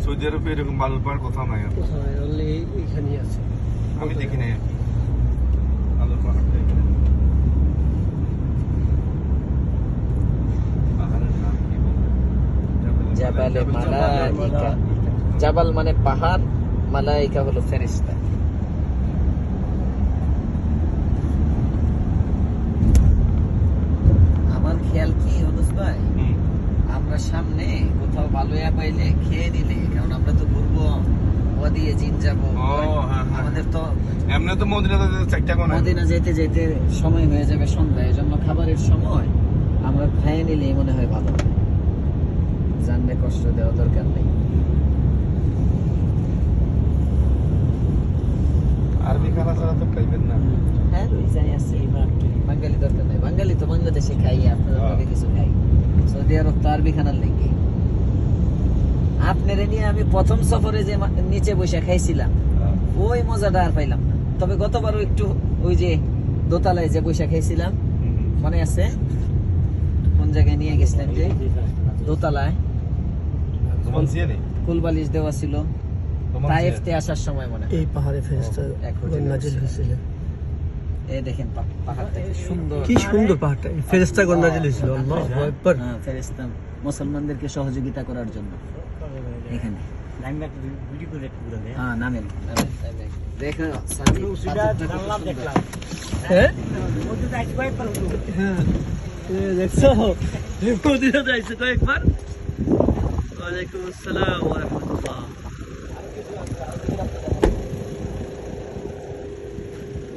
Saudi আরবে এরকম বালুর পাহাড় কোথাও নাই আর। অনলি এইখানেই আছে। আমি দেখি নাই বালুর পাহাড়টা এখানে। পাহাড়ের নাম কি বলবো? জাবালে মালাইকা। জাবাল মানে পাহাড়, মালাইকা হলো ফেরেশতা। আমার খেয়াল কি ইউনুস ভাই, আমরা সামনে কোথাও ভালো ইয়া পাইলে খেয়ে নিলে, কারণ আমরা তো ঘুরবো ওদিকে জিন যাবো, আমাদের তো এমনি তো মদিনাতে 4টা কোণা। মদিনা যেতে যেতে সময় হয়ে যাবে সন্ধ্যা, এই জন্য খাবারের সময় আমরা খেয়ে নিলেই মনে হয় ভালো। জানবে কষ্ট দেওয়া দরকার নেই। আরবি খানা ছাড়া তো খাইবেন না। হ্যাঁ যাই আসছে বাঙালি দরকার নেই, বাঙালি তো বাংলাদেশে খাই, আপনাদের লগে কিছু খাই। সৌদি আরব তো আরবি খানার লেগে। আপনারে নিয়ে আমি প্রথম সফরে যে নিচে বসে খাইছিলাম, ওই মজাটা আর পাইলাম না। তবে গতবারও একটু ওই যে দোতলায় যে বসে খাইছিলাম, মনে আছে কোন জায়গায় নিয়ে গেছিলাম, যে দোতলায় ফুলবালিশ দেওয়া ছিল, তাইফতে আসার সময় মনে হয়। এই পাহাড়ে ফেরেশতা নাজিল হয়েছিল। এই দেখেন পাহাড়টা কি সুন্দর, কি সুন্দর পাহাড়টা, ফেরেশতা নাজিল হয়েছিল। আল্লাহু আকবার। হ্যাঁ, ফেরেশতা মুসলমানদেরকে সহযোগিতা করার জন্য এখানে। হ্যাঁ নামেন নামেন দেখো সাথী হ্যাঁ হ্যাঁ দেখছো মদিনা যাইছে কয়েকবার। ওয়ালাইকুম আসসালাম ওয়া রাহমাতুল্লাহ।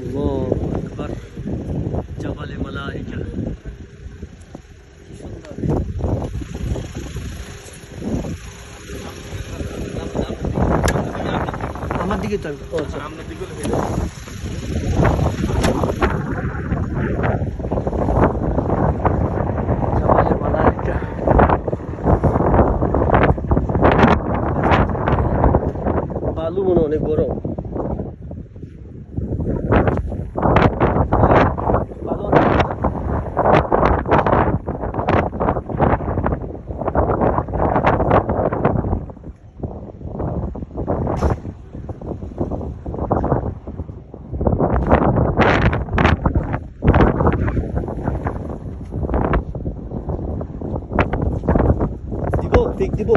আল্লাহু আকবার। জাবালে মালাইকা। আমার দিকে তো আমরা দিকে জাবালে মালাইকা। বালু মনে অনেক গরম। দিব